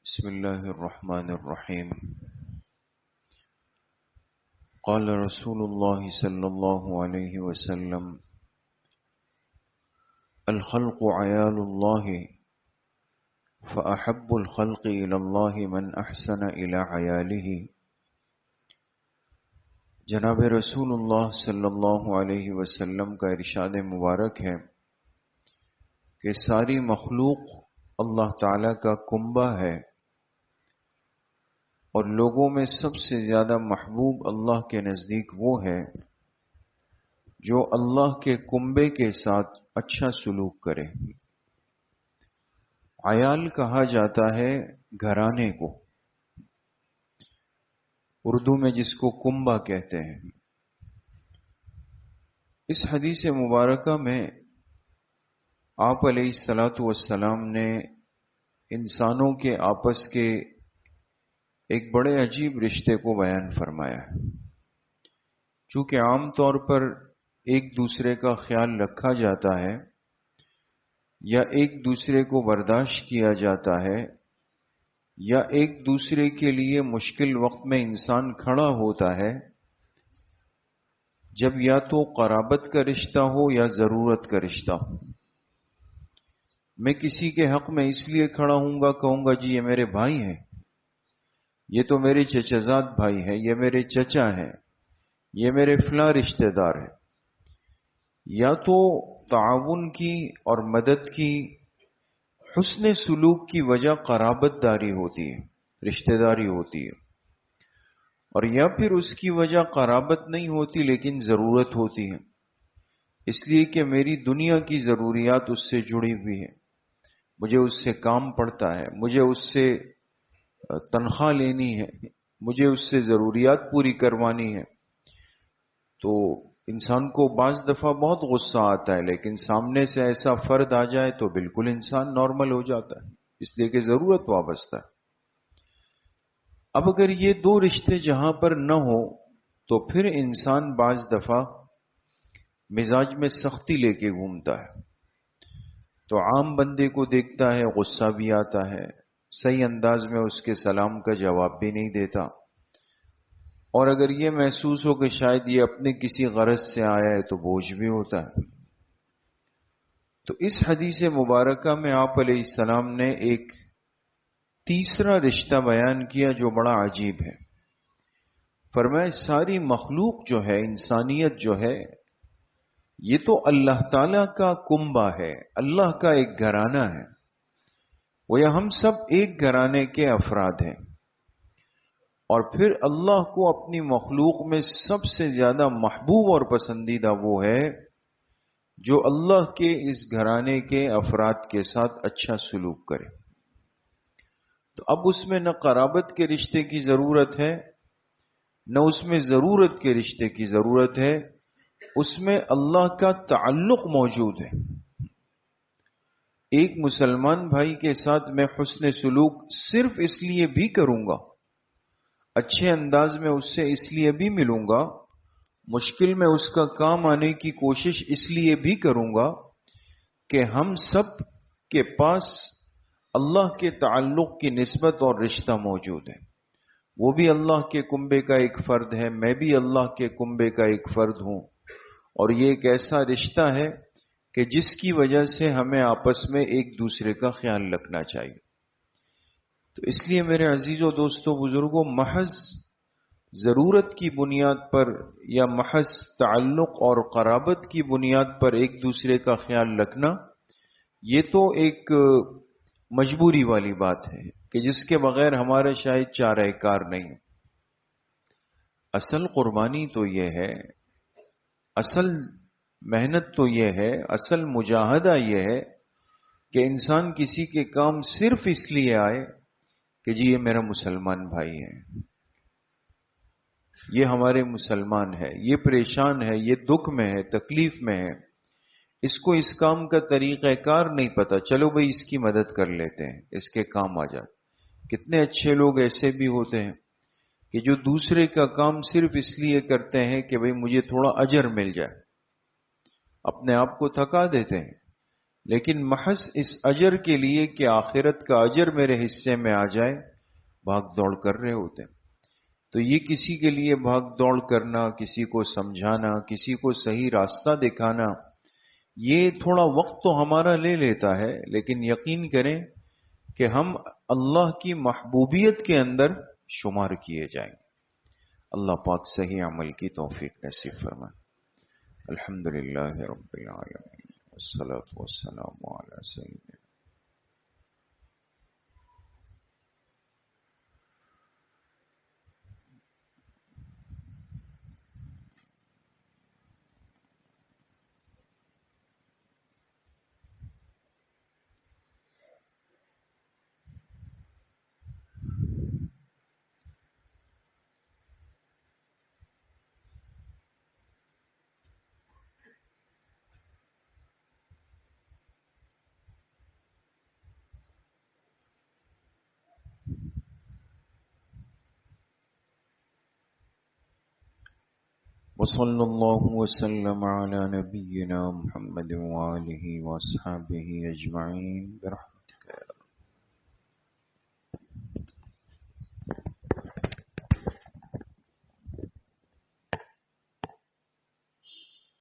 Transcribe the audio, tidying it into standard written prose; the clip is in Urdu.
بسم الله الرحمن الرحيم. قال رسول الله صلى الله عليه وسلم: الخلق عيال الله فأحب الخلق إلى الله من أحسن إلى عياله. جناب رسول اللہ صلی اللہ علیہ وسلم کا ارشاد مبارک ہے کہ ساری مخلوق اللہ تعالی کا کنبہ ہے اور لوگوں میں سب سے زیادہ محبوب اللہ کے نزدیک وہ ہے جو اللہ کے کنبے کے ساتھ اچھا سلوک کرے۔ عیال کہا جاتا ہے گھرانے کو، اردو میں جس کو کنبہ کہتے ہیں۔ اس حدیث مبارکہ میں آپ علیہ الصلاۃ والسلام نے انسانوں کے آپس کے ایک بڑے عجیب رشتے کو بیان فرمایا ہے۔ چونکہ عام طور پر ایک دوسرے کا خیال رکھا جاتا ہے یا ایک دوسرے کو برداشت کیا جاتا ہے یا ایک دوسرے کے لیے مشکل وقت میں انسان کھڑا ہوتا ہے جب یا تو قرابت کا رشتہ ہو یا ضرورت کا رشتہ ہو۔ میں کسی کے حق میں اس لیے کھڑا ہوں گا، کہوں گا جی یہ میرے بھائی ہیں، یہ تو میرے چچزاد بھائی ہیں، یہ میرے چچا ہیں، یہ میرے فلاں رشتہ دار ہیں۔ یا تو تعاون کی اور مدد کی، حسن سلوک کی وجہ قرابت داری ہوتی ہے، رشتہ داری ہوتی ہے، اور یا پھر اس کی وجہ قرابت نہیں ہوتی لیکن ضرورت ہوتی ہے، اس لیے کہ میری دنیا کی ضروریات اس سے جڑی ہوئی ہیں، مجھے اس سے کام پڑتا ہے، مجھے اس سے تنخواہ لینی ہے، مجھے اس سے ضروریات پوری کروانی ہے۔ تو انسان کو بعض دفعہ بہت غصہ آتا ہے، لیکن سامنے سے ایسا فرد آ جائے تو بالکل انسان نارمل ہو جاتا ہے، اس لیے کہ ضرورت وابستہ ہے۔ اب اگر یہ دو رشتے جہاں پر نہ ہو تو پھر انسان بعض دفعہ مزاج میں سختی لے کے گھومتا ہے، تو عام بندے کو دیکھتا ہے غصہ بھی آتا ہے، صحیح انداز میں اس کے سلام کا جواب بھی نہیں دیتا، اور اگر یہ محسوس ہو کہ شاید یہ اپنے کسی غرض سے آیا ہے تو بوجھ بھی ہوتا ہے۔ تو اس حدیث مبارکہ میں آپ علیہ السلام نے ایک تیسرا رشتہ بیان کیا جو بڑا عجیب ہے۔ فرمایا ساری مخلوق جو ہے، انسانیت جو ہے، یہ تو اللہ تعالیٰ کا کنبہ ہے، اللہ کا ایک گھرانہ ہے، وہ یہ ہم سب ایک گھرانے کے افراد ہیں، اور پھر اللہ کو اپنی مخلوق میں سب سے زیادہ محبوب اور پسندیدہ وہ ہے جو اللہ کے اس گھرانے کے افراد کے ساتھ اچھا سلوک کرے۔ تو اب اس میں نہ قرابت کے رشتے کی ضرورت ہے، نہ اس میں ضرورت کے رشتے کی ضرورت ہے، اس میں اللہ کا تعلق موجود ہے۔ ایک مسلمان بھائی کے ساتھ میں حسن سلوک صرف اس لیے بھی کروں گا، اچھے انداز میں اس سے اس لیے بھی ملوں گا، مشکل میں اس کا کام آنے کی کوشش اس لیے بھی کروں گا کہ ہم سب کے پاس اللہ کے تعلق کی نسبت اور رشتہ موجود ہے۔ وہ بھی اللہ کے کنبے کا ایک فرد ہے، میں بھی اللہ کے کنبے کا ایک فرد ہوں، اور یہ ایک ایسا رشتہ ہے کہ جس کی وجہ سے ہمیں آپس میں ایک دوسرے کا خیال رکھنا چاہیے۔ تو اس لیے میرے عزیزوں، دوستوں، بزرگوں، محض ضرورت کی بنیاد پر یا محض تعلق اور قرابت کی بنیاد پر ایک دوسرے کا خیال رکھنا، یہ تو ایک مجبوری والی بات ہے کہ جس کے بغیر ہمارا شاید چارہ کار نہیں۔ اصل قربانی تو یہ ہے، اصل محنت تو یہ ہے، اصل مجاہدہ یہ ہے کہ انسان کسی کے کام صرف اس لیے آئے کہ جی یہ میرا مسلمان بھائی ہے، یہ ہمارے مسلمان ہے، یہ پریشان ہے، یہ دکھ میں ہے، تکلیف میں ہے، اس کو اس کام کا طریقہ کار نہیں پتا، چلو بھئی اس کی مدد کر لیتے ہیں، اس کے کام آ جائے۔ کتنے اچھے لوگ ایسے بھی ہوتے ہیں کہ جو دوسرے کا کام صرف اس لیے کرتے ہیں کہ بھئی مجھے تھوڑا اجر مل جائے، اپنے آپ کو تھکا دیتے ہیں، لیکن محض اس اجر کے لیے کہ آخرت کا اجر میرے حصے میں آ جائے بھاگ دوڑ کر رہے ہوتے ہیں۔ تو یہ کسی کے لیے بھاگ دوڑ کرنا، کسی کو سمجھانا، کسی کو صحیح راستہ دکھانا، یہ تھوڑا وقت تو ہمارا لے لیتا ہے، لیکن یقین کریں کہ ہم اللہ کی محبوبیت کے اندر شمار کیے جائیں گے۔ اللہ پاک صحیح عمل کی توفیق نصیب فرمائے۔ الحمدللہ رب العالمین والصلاة والسلام علی سیدنا۔ وصلی اللہ وسلم علی نبینا محمد وآلہ واصحابہ اجمعین برحمتک۔